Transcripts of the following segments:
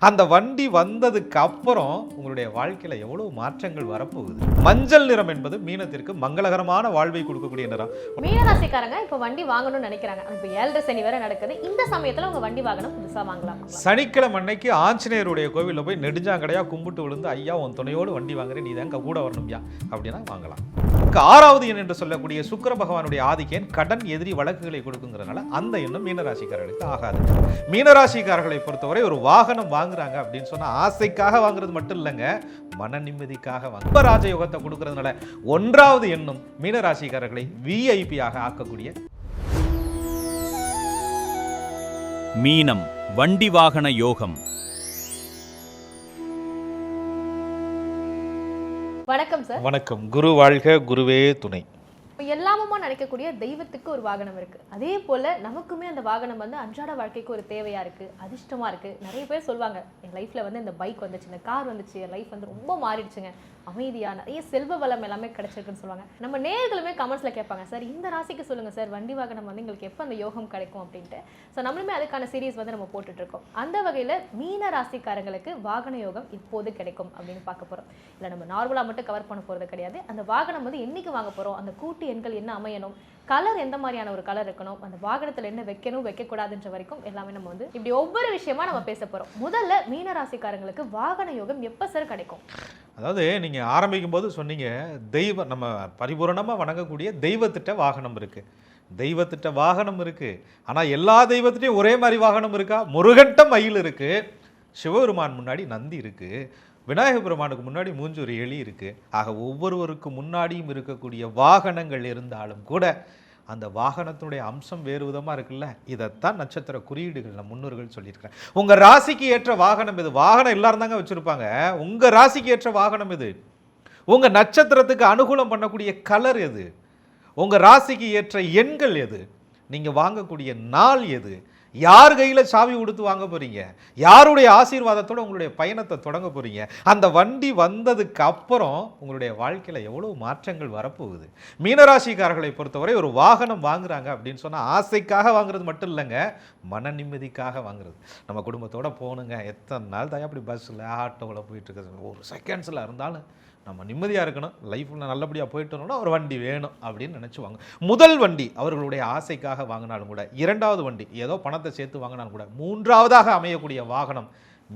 அந்த வண்டி வந்ததுக்கு அப்புறம் உங்களுடைய வாழ்க்கையில எவ்வளவு மாற்றங்கள் வரப்போகுது. மஞ்சள் நிறம் என்பது மீனத்திற்கு மங்களகரமான வாழ்வை கொடுக்கக்கூடிய நிறம். மீனராசிக்காரங்க இப்போ வண்டி வாங்கணும்னு நினைக்கிறாங்க. இப்போ 7.5 சனி வேற நடக்குது. இந்த சமயத்துல உங்க வண்டி வாகனம் புதுசா வாங்கலாம். சனிக்கிழமை அன்னைக்கு ஆஞ்சநேயருடைய கோவிலில் போய் நெடுஞ்சாங்கடையா கும்பிட்டு விழுந்து, ஐயா உன் துணையோடு வண்டி வாங்குறேன், நீ தான் கூட வரணும்யா அப்படின்னா வாங்கலாம். 6வது எண் என்று சொல்லக்கூடிய சுக்கிர பகவானுடைய ஆதிக்கன் கடன் எதிரி வழக்குகளை கொடுக்குங்கிறதுனால அந்த எண்ணம் மீனராசிக்காரர்களுக்கு ஆகாது. மீனராசிக்காரர்களை பொறுத்தவரை ஒரு வாகனம் வாங்குறாங்க அப்படின்னு சொன்னா ஆசைக்காக வாங்குறது மட்டும் இல்லைங்க, மன நிம்மதிக்காக வாங்க ராஜயோகத்தை கொடுக்கறதுனால 1வது எண்ணும் மீனராசிக்காரர்களை VIP ஆக ஆக்கக்கூடிய. மீனம் வண்டி வாகன யோகம். வணக்கம் சார். வணக்கம். குரு வாழ்க, குருவே துணை. எல்லாமுமா நினைக்கக்கூடிய தெய்வத்துக்கு ஒரு வாகனம் இருக்கு. அதே போல நமக்குமே அந்த வாகனம் வந்து அன்றாட வாழ்க்கைக்கு ஒரு தேவையா இருக்கு, அதிர்ஷ்டமா இருக்கு. நிறைய பேர் சொல்லுவாங்க, என் லைஃப்ல வந்து இந்த பைக் வந்துச்சு, இந்த கார் வந்துச்சு, என் லைஃப் வந்து ரொம்ப மாறிடுச்சுங்க, அமைதியா நிறைய செல்வ வளம் எல்லாமே கிடைச்சிருக்குன்னு சொல்லுவாங்க. நம்ம நேயர்களுமே கமெண்ட்ஸ்ல கேட்பாங்க, சார் இந்த ராசிக்கு சொல்லுங்க சார், வண்டி வாகனம் வந்து எங்களுக்கு எப்போ அந்த யோகம் கிடைக்கும் அப்படின்ட்டு. ஸோ நம்மளுமே அதுக்கான சீரீஸ் வந்து நம்ம போட்டுட்டு இருக்கோம். அந்த வகையில மீன ராசிக்காரங்களுக்கு வாகன யோகம் இப்போது கிடைக்கும் அப்படின்னு பார்க்க போறோம். இல்லை நம்ம நார்மலா மட்டும் கவர் பண்ண போறது கிடையாது. அந்த வாகனம் வந்து என்னைக்கு வாங்க போறோம், அந்த கூட்டு எண்கள் என்ன அமையணும், கலர் எந்த மாதிரியான ஒரு கலர் இருக்கணும், அந்த வாகனத்துல என்ன வைக்கணும் வைக்கக்கூடாதுன்ற வரைக்கும் எல்லாமே நம்ம வந்து இப்படி ஒவ்வொரு விஷயமா நம்ம பேச போறோம். முதல்ல மீனராசிக்காரங்களுக்கு வாகன யோகம் எப்ப சார் கிடைக்கும்? அதாவது நீங்க ஆரம்பிக்கும் போது சொன்னீங்க, தெய்வம் நம்ம பரிபூரணமா வணங்கக்கூடிய தெய்வத்திட்ட வாகனம் இருக்கு, தெய்வத்திட்ட வாகனம் இருக்கு. ஆனா எல்லா தெய்வத்திட்டையும் ஒரே மாதிரி வாகனம் இருக்கா? முருகன்ட்ட மயில் இருக்கு, சிவபெருமான் முன்னாடி நந்தி இருக்கு, விநாயக பெருமானுக்கு முன்னாடி மூஞ்சூர் எலி இருக்கு. ஆக ஒவ்வொருவருக்கு முன்னாடியும் இருக்கக்கூடிய வாகனங்கள் இருந்தாலும் கூட அந்த வாகனத்தினுடைய அம்சம் வேறு விதமா இருக்குல்ல. இதைத்தான் நட்சத்திர குறியீடுகள் நம் முன்னோர்கள் சொல்லியிருக்கிறேன். உங்க ராசிக்கு ஏற்ற வாகனம் இது. வாகனம் எல்லாரும் தாங்க வச்சிருப்பாங்க. உங்க ராசிக்கு ஏற்ற வாகனம் இது. உங்க நட்சத்திரத்துக்கு அனுகூலம் பண்ணக்கூடிய கலர் எது, உங்க ராசிக்கு ஏற்ற எண்கள் எது, நீங்க வாங்கக்கூடிய நாள் எது, யார் கையில சாவி கொடுத்து வாங்க போறீங்க, யாருடைய ஆசீர்வாதத்தோட உங்களுடைய பயணத்தை தொடங்க போறீங்க, அந்த வண்டி வந்ததுக்கு அப்புறம் உங்களுடைய வாழ்க்கையில எவ்வளவு மாற்றங்கள் வரப்போகுது. மீனராசிக்காரர்களை பொறுத்தவரை ஒரு வாகனம் வாங்குறாங்க அப்படின்னு சொன்னா ஆசைக்காக வாங்குறது மட்டும் இல்லைங்க, மன நிம்மதிக்காக வாங்குறது. நம்ம குடும்பத்தோட போகணுங்க, எத்தனை நாள் தான் அப்படி பஸ்ஸில் ஆட்டோவில் போயிட்டு இருக்கிறது, ஒரு செகண்ட்ஸில் இருந்தாலும் நம்ம நிம்மதியாக இருக்கணும், லைஃப்பில் நல்லபடியாக போயிட்டு வரணும்னா ஒரு வண்டி வேணும் அப்படின்னு நினச்சிவாங்க. முதல் வண்டி அவர்களுடைய ஆசைக்காக வாங்கினாலும் கூட, 2வது வண்டி ஏதோ பணத்தை சேர்த்து வாங்கினாலும் கூட, 3வதாக அமையக்கூடிய வாகனம்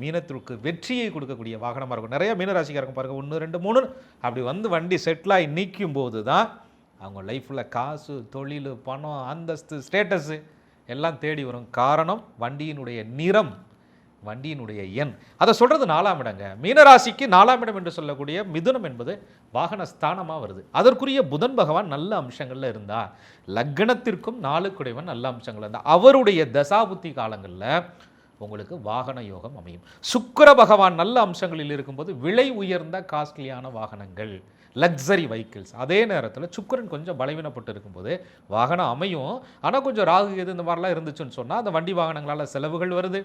மீனத்திற்கு வெற்றியை கொடுக்கக்கூடிய வாகனமாக இருக்கும். நிறைய மீனராசிக்காரங்க பாருங்கள், 1 2 3 அப்படி வந்து வண்டி செட்டிலாகி நிற்கும் போது தான் அவங்க லைஃப்பில் காசு, தொழில், பணம், அந்தஸ்து, ஸ்டேட்டஸு எல்லாம் தேடி வரும். காரணம் வண்டியினுடைய நிறம், வண்டியினுடைய எண். அதை சொல்றது 4ஆம் இடங்க. மீனராசிக்கு 4ஆம் இடம் என்று சொல்லக்கூடிய மிதுனம் என்பது வாகன ஸ்தானமாக வருது. அதற்குரிய புதன் பகவான் நல்ல அம்சங்கள்ல இருந்தா, லக்னத்திற்கும் 4குடைவன் நல்ல அம்சங்கள் இருந்தா, அவருடைய தசாபுத்தி காலங்களில் உங்களுக்கு வாகன யோகம் அமையும். சுக்கிர பகவான் நல்ல அம்சங்களில் இருக்கும்போது விலை உயர்ந்த காஸ்ட்லியான வாகனங்கள், லக்ஸரி வெஹிக்கிள்ஸ். அதே நேரத்தில் சுக்கிரன் கொஞ்சம் பலவீனப்பட்டு இருக்கும்போது வாகனம் அமையும். ஆனால் கொஞ்சம் ராகு எது இந்த மாதிரிலாம் இருந்துச்சுன்னு சொன்னால் அந்த வண்டி வாகனங்களால் செலவுகள் வருது,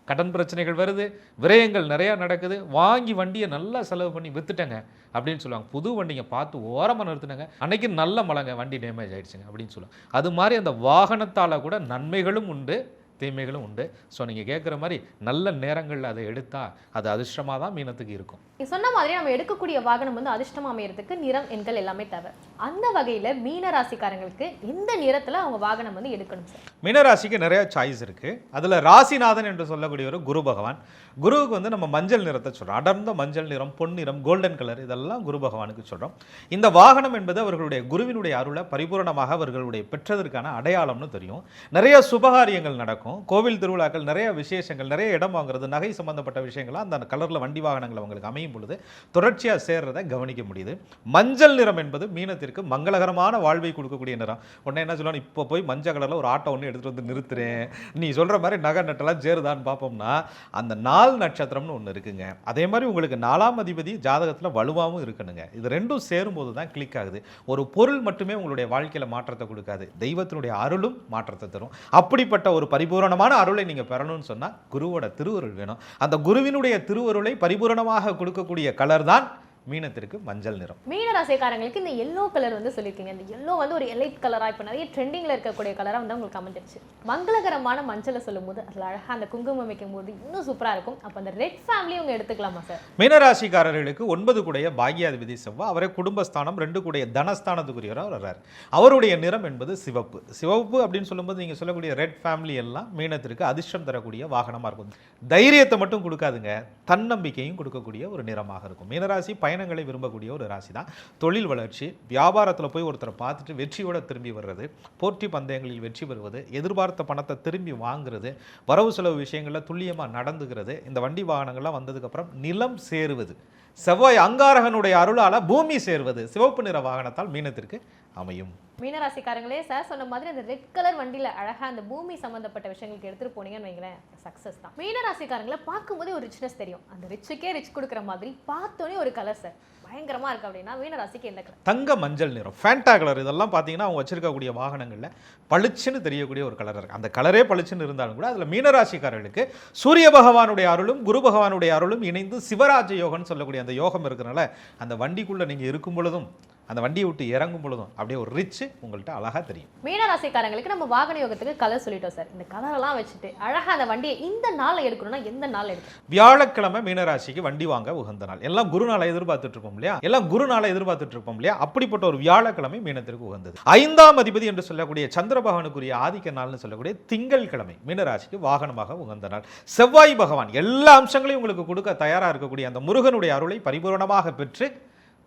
கடன் பிரச்சனைகள் வருது, விரயங்கள் நிறையா நடக்குது. வாங்கி வண்டியை நல்லா செலவு பண்ணி வித்துட்டேங்க அப்படின்னு சொல்லுவாங்க. புது வண்டிங்க பார்த்து ஓரமாக நிறுத்தினாங்க, அன்னைக்கு நல்ல மழைங்க, வண்டி டேமேஜ் ஆகிடுச்சுங்க அப்படின்னு சொல்லுவாங்க. அது மாதிரி அந்த வாகனத்தால் கூட நன்மைகளும் உண்டு, தீமைகளும் உண்டு. ஸோ நீங்கள் கேட்குற மாதிரி நல்ல நேரங்களில் அதை எடுத்தால் அது அதிர்ஷ்டமாக தான் மீனத்துக்கு இருக்கும். சொன்ன மாதிரி நம்ம எடுக்கக்கூடிய வாகனம் வந்து அதிர்ஷ்டமா அமையறதுக்கு நிறம், எண்கள் எல்லாமே தேவை. அந்த வகையில மீனராசிக்காரங்களுக்கு எந்த நிறத்துல அவங்க வாகனம் வந்து எடுக்கணும் சார்? மீனராசிக்கு நிறைய சாய்ஸ் இருக்கு. அதுல ராசிநாதன் என்று சொல்லக்கூடிய ஒரு குரு பகவான். குருவுக்கு வந்து நம்ம மஞ்சள் நிறத்தை சொல்றோம். அடர்ந்த மஞ்சள் நிறம், பொன்னிறம், கோல்டன் கலர், இதெல்லாம் குரு பகவானுக்கு சொல்றோம். இந்த வாகனம் என்பது அவர்களுடைய குருவினுடைய அருளை பரிபூரணமாக அவர்களுடைய பெற்றதற்கான அடையாளம்னு தெரியும். நிறைய சுபகாரியங்கள் நடக்கும், கோவில் திருவிழாக்கள், நிறைய விசேஷங்கள், நிறைய இடம் வாங்குறது, நகை சம்பந்தப்பட்ட விஷயங்கள்லாம் அந்த கலர்ல வண்டி வாகனங்கள் அவங்களுக்கு அமையும் பொழுது தொடர்ச்சியாக சேர்றதை கவனிக்க முடியுது. மஞ்சள் நிறம் என்பது மீனத்திற்கு மங்களகரமான வாழ்வை கொடுக்கக்கூடிய நிறம். உடனே என்ன சொல்லணும், இப்போ போய் மஞ்சள் கலரில் ஒரு ஆட்டோ ஒன்று எடுத்துகிட்டு வந்து நிறுத்துறேன், நீ சொல்கிற மாதிரி நகை நட்டெல்லாம் சேருதான்னு பார்ப்போம்னா அந்த 4 நட்சத்திரம்னு ஒன்று இருக்குங்க. அதே மாதிரி உங்களுக்கு 4ஆம் அதிபதி ஜாதகத்தில் வலுவாகவும் இருக்கணுங்க. இது ரெண்டும் சேரும்போது தான் கிளிக் ஆகுது. ஒரு பொருள் மட்டுமே உங்களுடைய வாழ்க்கையில் மாற்றத்தை கொடுக்காது, தெய்வத்தினுடைய அருளும் மாற்றத்தை தரும். அப்படிப்பட்ட ஒரு பரிபூரணமான அருளை நீங்கள் பெறணும்னு சொன்னால் குருவோட திருவருள் வேணும். அந்த குருவினுடைய திருவருளை பரிபூரணமாக கொடுக்கக்கூடிய கலர் தான் மீனத்திற்கு மஞ்சள் நிறம். மீன ராசிக்காரங்களுக்கு இந்த எல்லோ கலர் வந்து சொல்லியிருக்கீங்க. இந்த எல்லோ வந்து ஒரு எலைட் கலரா இப்போ நிறைய ட்ரெண்டிங்ல இருக்கக்கூடிய கலரா வந்து உங்களுக்கு அமைஞ்சிருச்சு. மங்களகரமான மஞ்சளை சொல்லும்போது அதில் அழகா அந்த குங்குமம் வைக்கும் போது இன்னும் சூப்பரா இருக்கும். அப்போ அந்த ரெட் ஃபேமிலி உங்க எடுத்துக்கலாமா சார்? மீனராசிக்காரர்களுக்கு 9 கூடைய பாக்யாதிபதி செவ்வாய், அவரே குடும்பஸ்தானம் 2 கூடைய தனஸ்தானத்துக்குரியவராக வர்றாரு. அவருடைய நிறம் என்பது சிவப்பு. சிவப்பு அப்படின்னு சொல்லும்போது நீங்க சொல்லக்கூடிய ரெட் ஃபேமிலி எல்லாம் மீனத்திற்கு அதிர்ஷ்டம் தரக்கூடிய வாகனமா இருக்கும். தைரியத்தை மட்டும் கொடுக்காதுங்க, தன்னம்பிக்கையும் கொடுக்கக்கூடிய ஒரு நிறமாக இருக்கும். மீனராசி பயணங்களை விரும்பக்கூடிய ஒரு ராசி தான். தொழில் வளர்ச்சி, வியாபாரத்தில் போய் ஒருத்தரை பார்த்துட்டு வெற்றியோட திரும்பி வர்றது, போட்டி பந்தயங்களில் வெற்றி பெறுவது, எதிர்பார்த்த பணத்தை திரும்பி வாங்குறது, வரவு செலவு விஷயங்களில் துல்லியமாக நடந்துகிறது, இந்த வண்டி வாகனங்கள்லாம் வந்ததுக்கப்புறம் நிலம் சேருவது, செவ்வாய் அங்காரகனுடைய அருளால பூமி சேர்வது சிவப்பு நிற வாகனத்தால் மீனத்திற்கு அமையும். மீனராசிக்காரங்களே சார் சொன்ன மாதிரி அந்த ரெட் கலர் வண்டியில அழகா அந்த பூமி சம்பந்தப்பட்ட விஷயங்களுக்கு எடுத்துட்டு போனீங்கன்னு வைங்களேன், சக்சஸ் தான். மீனராசிக்காரங்களை பார்க்கும்போதே ஒரு ரிச்னஸ் தெரியும். அந்த ரிச்சுக்கே ரிச் கொடுக்குற மாதிரி பார்த்தோன்னே ஒரு கலர் சார் பயங்கரமா இருக்கு அப்படின்னா மீனராசிக்கு எந்த கலர்? தங்க மஞ்சள் நிறம், ஃபேண்டா கலர். இதெல்லாம் பார்த்தீங்கன்னா அவங்க வச்சிருக்கக்கூடிய வாகனங்களில் பளிச்சுன்னு தெரியக்கூடிய ஒரு கலர் இருக்கு. அந்த கலரே பளிச்சுன்னு இருந்தாலும் கூட அதில் மீனராசிக்காரர்களுக்கு சூரிய பகவானுடைய அருளும் குரு பகவானுடைய அருளும் இணைந்து சிவராஜ யோகம்னு சொல்லக்கூடிய அந்த யோகம் இருக்கிறனால அந்த வண்டிக்குள்ளே நீங்கள் இருக்கும் பொழுதும் அந்த வண்டியை விட்டு இறங்கும் பொழுதும் அப்படியே ஒரு ரிச்சு உங்கள்கிட்ட அழகா தெரியும். மீனராசிக்காரங்களுக்கு நம்ம வாகன யோகத்துக்கு கலர் சொல்லிட்டோம் சார். இந்த கலரெல்லாம் வச்சுட்டு அழகா அந்த வண்டியை இந்த நாள் எடுக்கணும்னா எந்த நாள் எடுக்கணும்? வியாழக்கிழமை மீனராசிக்கு வண்டி வாங்க உகந்த நாள். எல்லாம் குருநாளை எதிர்பார்த்துட்டு இருப்போம் இல்லையா, எல்லாம் குருநாளை எதிர்பார்த்துட்டு இருப்போம் இல்லையா, அப்படிப்பட்ட ஒரு வியாழக்கிழமை மீனத்திற்கு உகந்தது. 5ஆம் அதிபதி என்று சொல்லக்கூடிய சந்திர பகவானுக்குரிய ஆதிக்க நாள்னு சொல்லக்கூடிய திங்கள் கிழமை மீனராசிக்கு வாகனமாக உகந்த நாள். செவ்வாய் பகவான் எல்லா அம்சங்களையும் உங்களுக்கு கொடுக்க தயாரா இருக்கக்கூடிய அந்த முருகனுடைய அருளை பரிபூரணமாக பெற்று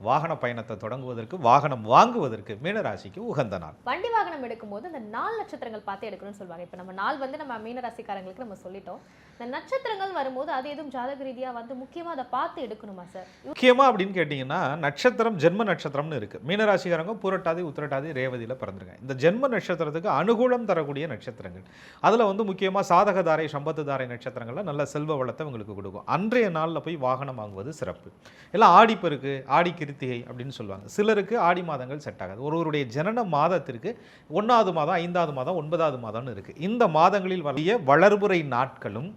வாகன பயணத்தை தொடங்குவதற்கு, வாகனம் வாங்குவதற்கு மீனராசிக்கு உகந்த நாள். வண்டி வாகனம் எடுக்கும்போது இந்த 4 நட்சத்திரங்கள் பார்த்து எடுக்கணும்னு சொல்லுவாங்க. இப்போ நம்ம நாள் வந்து நம்ம மீனராசிக்காரங்களுக்கு நம்ம சொல்லிட்டோம். இந்த நட்சத்திரங்கள் வரும்போது அது எதுவும் ஜாதக ரீதியா வந்து முக்கியமா அதை பார்த்து எடுக்கணுமா சார்? முக்கியமா அப்படின்னு கேட்டீங்கன்னா நட்சத்திரம் ஜென்ம நட்சத்திரம்னு இருக்கு. மீனராசிக்காரங்க பூரட்டாதி உத்திரட்டாதி ரேவதியில பிறந்திருக்காங்க. இந்த ஜென்ம நட்சத்திரத்துக்கு அனுகூலம் தரக்கூடிய நட்சத்திரங்கள், அதுல வந்து முக்கியமா சாதகதாரை சம்பத்துதாரை நட்சத்திரங்கள்ல நல்ல செல்வ வளத்தை உங்களுக்கு கொடுக்கும். அன்றைய நாளில் போய் வாகனம் வாங்குவது சிறப்பு. எல்லாம் ஆடிப்பெருக்கு, ஆடி கிருத்திகை அப்படின்னு சொல்லுவாங்க. சிலருக்கு ஆடி மாதங்கள் செட் ஆகாது. ஒருவருடைய ஜனன மாதத்திற்கு 1வது மாதம், 5வது மாதம், 9வது மாதம்னு இருக்கு. இந்த மாதங்களில் வரைய வளர்புரை நாட்களும்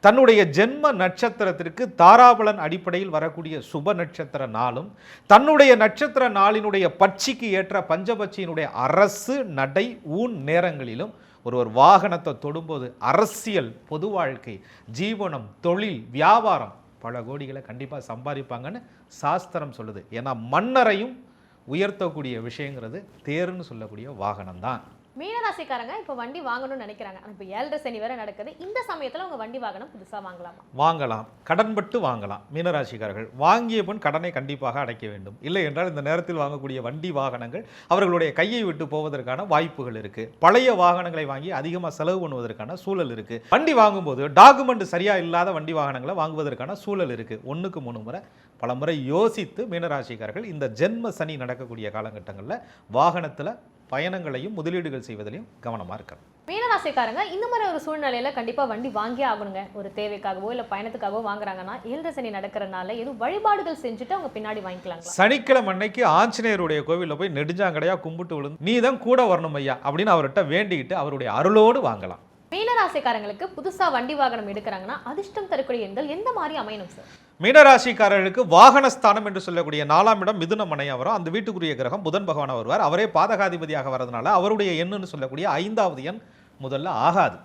தன்னுடைய ஜென்ம நட்சத்திரத்திற்கு தாராபலன் அடிப்படையில் வரக்கூடிய சுப நட்சத்திர நாளும் தன்னுடைய நட்சத்திர நாளினுடைய பட்சிக்கு ஏற்ற பஞ்சபட்சியினுடைய அரசு நடை ஊன் நேரங்களிலும் ஒருவர் வாகனத்தை தொடும்போது அரசியல், பொது வாழ்க்கை, ஜீவனம், தொழில், வியாபாரம் பல கோடிகளை கண்டிப்பாக சம்பாதிப்பாங்கன்னு சாஸ்திரம் சொல்லுது. ஏன்னா மன்னரையும் உயர்த்தக்கூடிய விஷயங்கிறது தேர்ன்னு சொல்லக்கூடிய வாகனம் தான். மீனராசிக்காரங்க இப்போ வண்டி வாங்கணும்னு நினைக்கிறாங்க. ஆனால் இப்போ 7.5 சனி வேற நடக்குது. இந்த சமயத்தில் உங்க வண்டி வாகனம் புதுசாக வாங்கலாமா? வாங்கலாம், கடன்பட்டு வாங்கலாம். மீனராசிக்காரர்கள் வாங்கிய பின் கடனை கண்டிப்பாக அடைக்க வேண்டும். இல்லை என்றால் இந்த நேரத்தில் வாங்கக்கூடிய வண்டி வாகனங்கள் அவர்களுடைய கையை விட்டு போவதற்கான வாய்ப்புகள் இருக்கு. பழைய வாகனங்களை வாங்கி அதிகமாக செலவு பண்ணுவதற்கான சூழல் இருக்கு. வண்டி வாங்கும்போது டாக்குமெண்ட் சரியா இல்லாத வண்டி வாகனங்களை வாங்குவதற்கான சூழல் இருக்கு. 1க்கு 3 முறை பல முறை யோசித்து மீனராசிக்காரர்கள் இந்த ஜென்ம சனி நடக்கக்கூடிய காலகட்டங்களில் வாகனத்தில் பயணங்களையும் முதலீடுகள் செய்வதிலையும் கவனமாக இருக்கணும். மீனராசிக்காரங்க இந்த மாதிரி ஒரு சூழ்நிலையில கண்டிப்பா வண்டி வாங்கியே ஆகணுங்க. ஒரு தேவைக்காகவோ இல்லை பயணத்துக்காகவோ வாங்குறாங்கன்னா 7.5 சனி நடக்கிறனால எதுவும் வழிபாடுகள் செஞ்சுட்டு அவங்க பின்னாடி வாங்கிக்கலாங்களா? சனிக்கிழமை அன்னைக்கு ஆஞ்சநேயருடைய கோவிலில் போய் நெடுஞ்சாங்கடையா கும்பிட்டு விழுந்து நீ தான் கூட வரணும் ஐயா அப்படின்னு அவர்கிட்ட வேண்டிக்கிட்டு அவருடைய அருளோடு வாங்கலாம். மீனராசிக்காரங்களுக்கு புதுசா வண்டி வாகனம் எடுக்கிறாங்கன்னா அதிர்ஷ்டம் தரக்கூடிய எண்கள் எந்த மாதிரி அமையணும் சார்? மீனராசிக்காரர்களுக்கு வாகனஸ்தானம் என்று சொல்லக்கூடிய 4ஆம் இடம் மிதுன மனை வரும். அந்த வீட்டுக்குரிய கிரகம் புதன் பகவான் வருவார். அவரே பாதகாதிபதியாக வரதுனால அவருடைய எண்ணுன்னு சொல்லக்கூடிய 5வது எண் முதல்ல ஆகாது.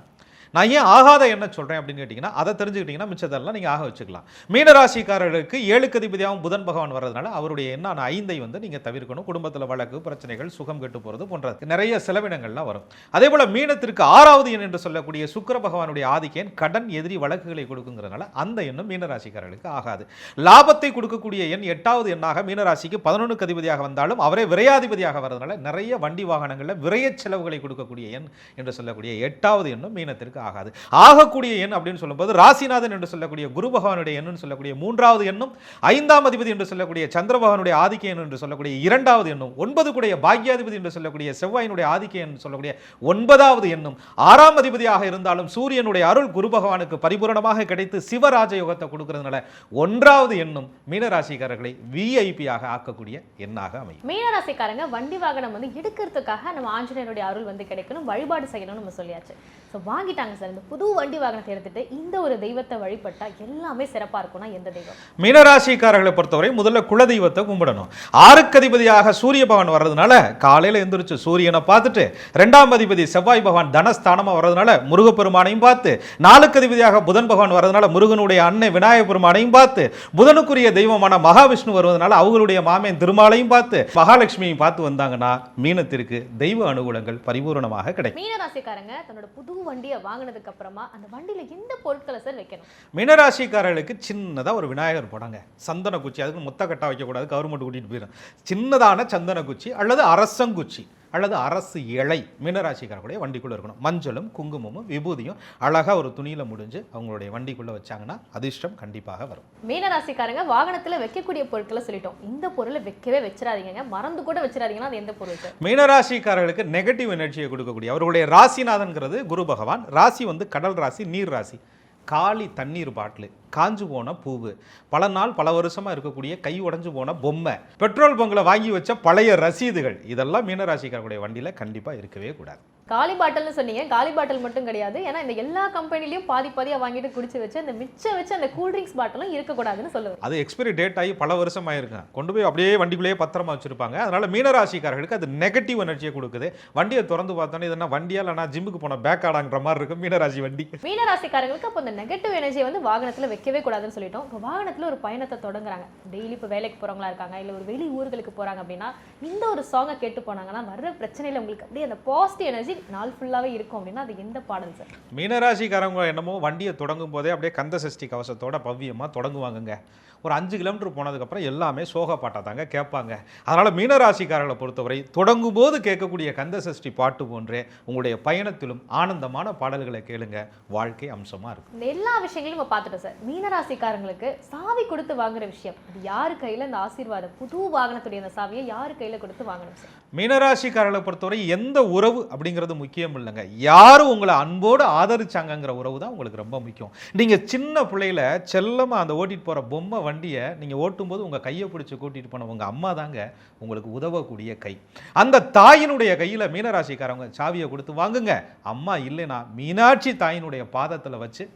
நான் ஏன் ஆகாத என்ன சொல்றேன் அப்படின்னு கேட்டீங்கன்னா அதை தெரிஞ்சுக்கிட்டீங்கன்னா மிச்சதெல்லாம் நீங்க ஆக வச்சுக்கலாம். மீனராசிக்காரர்களுக்கு 7க்கு அதிபதியாகவும் புதன் பகவான் வர்றதுனால அவருடைய எண்ணான 5ஐ வந்து நீங்க தவிர்க்கணும். குடும்பத்தில் வழக்கு பிரச்சனைகள், சுகம் கெட்டு போறது போன்ற நிறைய செலவினங்கள்லாம் வரும். அதே போல மீனத்திற்கு 6வது எண் என்று சொல்லக்கூடிய சுக்கிர பகவானுடைய ஆதிக்கம் கடன், எதிரி, வழக்குகளை கொடுக்குங்கிறதுனால அந்த எண்ணும் மீனராசிக்காரர்களுக்கு ஆகாது. லாபத்தை கொடுக்கக்கூடிய எண் 8வது எண்ணாக மீனராசிக்கு 11க்கு அதிபதியாக வந்தாலும் அவரே விரையாதிபதியாக வரதுனால நிறைய வண்டி வாகனங்களில் விரைய செலவுகளை கொடுக்கக்கூடிய எண் என்று சொல்லக்கூடிய 8வது எண்ணும் மீனத்திற்கு ஆகாது. ஆகக்கூடிய எண் அப்படின்னு சொல்லும்போது ராசிநாதன் என்று சொல்லக்கூடிய குரு பகவானுடைய எண்ணுன்னு சொல்லக்கூடிய 3வது எண்ணும் 5ஆம் அதிபதி என்று சொல்லக்கூடிய சந்திர பகவானுடைய ஆதிக்க எண் என்று சொல்லக்கூடிய 2வது எண்ணும் 9 கூடிய பாக்யாதிபதி என்று சொல்லக்கூடிய செவ்வாயினுடைய ஆதிக்க எண் சொல்லக்கூடிய 9வது எண்ணும் 6ஆம் அதிபதியாக இருந்தாலும் சூரியனுடைய அருள் குரு பகவானுக்கு பரிபூரணமாக கிடைத்து சிவராஜ யோகத்தை கொடுக்கிறதுனால 1வது எண்ணும் மீனராசிக்காரர்களை விஐபியாக ஆக்கக்கூடிய எண்ணாக அமையும். மீனராசிக்காரங்க வண்டி வாகனம் வந்து எடுக்கிறதுக்காக நம்ம ஆஞ்சநேயருடைய அருள் வந்து கிடைக்கணும், வழிபாடு செய்யணும்னு நம்ம சொல்லியாச்சு. ஸோ வாங்கிட்டாங்க நினைக்கிறாங்க சார் இந்த புது வண்டி வாகனத்தை எடுத்துட்டு இந்த ஒரு தெய்வத்தை வழிபட்டா எல்லாமே சிறப்பா இருக்கும்னா எந்த தெய்வம்? மீனராசிக்காரர்களை பொறுத்தவரை முதல்ல குலதெய்வத்தை கும்பிடணும். 6க்கு அதிபதியாக சூரிய பகவான் வர்றதுனால காலையில எந்திரிச்சு சூரியனை பார்த்துட்டு, 2ஆம் அதிபதி செவ்வாய் பகவான் தனஸ்தானமா வர்றதுனால முருகப்பெருமானையும் பார்த்து, 4க்கு அதிபதியாக புதன் பகவான் வர்றதுனால முருகனுடைய அன்னை விநாயகர் பெருமானையும் பார்த்து, புதனுக்குரிய தெய்வமான மகாவிஷ்ணு வருவதனால அவங்களுடைய மாமன் திருமாலையும் பார்த்து, மகாலட்சுமியையும் பார்த்து வந்தாங்கன்னா மீனத்திற்கு தெய்வ அனுகூலங்கள் பரிபூரணமாக கிடைக்கும். மீனராசிக்காரங்க தன்னோட புது வண்டியை வாங்கினதுக்கு அப்புறமா அந்த வண்டியில எந்த பொருட்களை சார் வைக்கணும்? மீனராசிக்காரர்களுக்கு சின்னதா ஒரு விநாயகர் போடாங்க, சந்தன குச்சி, அதுக்கு முத்தக்கட்டா வைக்கக்கூடாது, கவர்மெண்ட் கூட்டிட்டு போயிடும். சின்னதான சந்தன குச்சி அல்லது அரசங்குச்சி அல்லது அரசு இலை மீனராசிக்காரர்களுடைய வண்டிக்குள்ள இருக்கணும். மஞ்சளும் குங்குமமும் விபூதியும் அழகா ஒரு துணியில முடிஞ்சு அவங்களுடைய வண்டிக்குள்ள வச்சாங்கன்னா அதிர்ஷ்டம் கண்டிப்பாக வரும். மீனராசிக்காரங்க வாகனத்துல வைக்கக்கூடிய பொருட்களை சொல்லிட்டோம். இந்த பொருளை வைக்கவே வச்சிடாதீங்க, மறந்து கூட வச்சிடாதீங்கன்னா அது எந்த பொருள் சார்? மீனராசிக்காரர்களுக்கு நெகட்டிவ் எனர்ஜியை கொடுக்கக்கூடிய அவர்களுடைய ராசிநாதன்கிறது குரு பகவான். ராசி வந்து கடல் ராசி, நீர் ராசி. காலி தண்ணீர் பாட்டிலு, காஞ்சு போன பூவு, பல நாள் பல வருஷமா இருக்கக்கூடிய கை உடைஞ்சு போன பொம்மை, பெட்ரோல் பங்கில் வாங்கி வச்ச பழைய ரசீதுகள், இதெல்லாம் மீனராசிக்காரர்களுடைய வண்டியில கண்டிப்பா இருக்கவே கூடாது. காலி பாட்டில்னு சொன்னீங்க, காலி பாட்டில் மட்டும் கிடையாது. ஏன்னா இந்த எல்லா கம்பெனிலையும் பாதியா வாங்கிட்டு குடிச்சு வச்சு அந்த மிச்சம் வச்சு அந்த கூல் ட்ரிங்க்ஸ் பாட்டிலும் இருக்கக்கூடாதுன்னு சொல்லுவேன். அது எக்ஸ்பைரி டேட் ஆகி பல வருஷம் ஆயிருக்கும், கொண்டு போய் அப்படியே வண்டிக்குள்ளேயே பத்திரமா வச்சிருப்பாங்க. அதனால மீனராசிக்காரர்களுக்கு அது நெகட்டிவ் எனர்ஜியை கொடுக்குது. வண்டியை திறந்து பார்த்தோன்னே இதெல்லாம் வண்டியால் நான் ஜிம்முக்கு போன பேக் ஆடாங்கிற மாதிரி இருக்கும் மீனராசி வண்டி. மீனராசிக்காரங்களுக்கு அப்போ அந்த நெகட்டிவ் எனர்ஜியை வந்து வாகனத்தில் வைக்கவே கூடாதுன்னு சொல்லிட்டோம். இப்போ வாகனத்தில் ஒரு பயணத்தை தொடங்குறாங்க, டெய்லி இப்போ வேலைக்கு போகிறவங்களா இருக்காங்க, இல்லை ஒரு வெளி ஊர்களுக்கு போகிறாங்க அப்படின்னா இந்த ஒரு சாங்கை கேட்டு போனாங்கன்னா வர்ற பிரச்சனையில் உங்களுக்கு அப்படியே அந்த பாசிட்டிவ் எனர்ஜி நாள் ஃபுல்லாகவே இருக்கும் அப்படின்னா அது எந்த பாடல் சார்? மீனராசிக்காரங்க என்னமோ வண்டியை தொடங்கும் போதே அப்படியே கந்த சஷ்டி கவசத்தோட பவ்யமாக தொடங்குவாங்கங்க. ஒரு 5 கிலோமீட்டர் போனதுக்கப்புறம் எல்லாமே சோக பாட்டாக தாங்க கேட்பாங்க. அதனால் மீனராசிக்காரர்களை பொறுத்தவரை தொடங்கும் போது கேட்கக்கூடிய கந்த சஷ்டி பாட்டு போன்றே உங்களுடைய பயணத்திலும் ஆனந்தமான பாடல்களை கேளுங்க, வாழ்க்கை அம்சமாக இருக்கும். இந்த எல்லா விஷயங்களையும் நம்ம பார்த்துட்டோம் சார். மீனராசிக்காரங்களுக்கு சாவி கொடுத்து வாங்குற விஷயம், அது யாரு கையில் இந்த ஆசீர்வாதம் புது வாகனத்துடைய அந்த சாவியை யாரு கையில் கொடுத்து வாங்கணும் சார்? மீனராசிக்காரர்களை பொறுத்தவரை எந்த உறவு அப்படிங்கிறது முக்கியம் இல்லைங்க, யாரும் உங்களை அன்போடு ஆதரிச்சாங்கங்கிற உறவு தான் உங்களுக்கு ரொம்ப முக்கியம். நீங்கள் சின்ன பிள்ளையில செல்லமாக அந்த ஓட்டிட்டு போகிற பொம்மை வண்டியை நீங்கள் ஓட்டும்போது உங்கள் கையை பிடிச்சி கூட்டிகிட்டு போன உங்கள் அம்மா தாங்க உங்களுக்கு உதவக்கூடிய கை. அந்த தாயினுடைய கையில் மீனராசிக்காரவங்க சாவியை கொடுத்து வாங்குங்க. அம்மா இல்லைனா மீனாட்சி தாயினுடைய பாதத்தில் வச்சு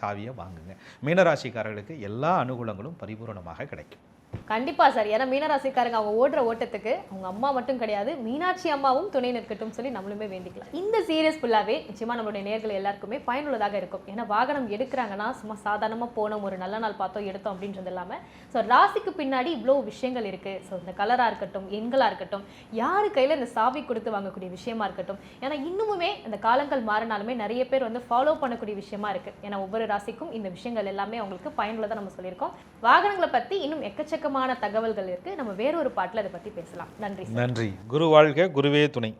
சாவியை வாங்குங்க. மீனராசிக்காரர்களுக்கு எல்லா அனுகூலங்களும் பரிபூரணமாக கிடைக்கும். கண்டிப்பா சார். ஏன்னா மீனராசிக்காரங்க அவங்க ஓடுற ஓட்டத்துக்கு அவங்க அம்மா மட்டும் கிடையாது, மீனாட்சி அம்மாவும் துணை நிற்கட்டும் சொல்லி நம்மளுமே வேண்டிக்கலாம். இந்த சீரியஸ் ஃபுல்லாவே நிச்சயமா நம்மளுடைய நேர்கள் எல்லாருக்குமே பயனுள்ளதாக இருக்கும். ஏன்னா வாகனம் எடுக்கிறாங்கன்னா சும்மா சாதாரணமா போனோம், ஒரு நல்ல நாள் பார்த்தோம் எடுத்தோம் அப்படின்றது இல்லாம ஸோ ராசிக்கு பின்னாடி இவ்வளோ விஷயங்கள் இருக்கு. ஸோ இந்த கலரா இருக்கட்டும், எண்களா இருக்கட்டும், யாரு கையில இந்த சாவி கொடுத்து வாங்கக்கூடிய விஷயமா இருக்கட்டும், ஏன்னா இன்னுமே இந்த காலங்கள் மாறினாலுமே நிறைய பேர் வந்து ஃபாலோ பண்ணக்கூடிய விஷயமா இருக்கு. ஏன்னா ஒவ்வொரு ராசிக்கும் இந்த விஷயங்கள் எல்லாமே அவங்களுக்கு பயனுள்ளதாக நம்ம சொல்லியிருக்கோம். வாகனங்களை பத்தி இன்னும் எக்கச்சக்கமான தகவல்கள் இருக்கு. நம்ம வேறொரு பாட்டில் அதை பத்தி பேசலாம். நன்றி. நன்றி. குரு வாழ்க, குருவே துணை.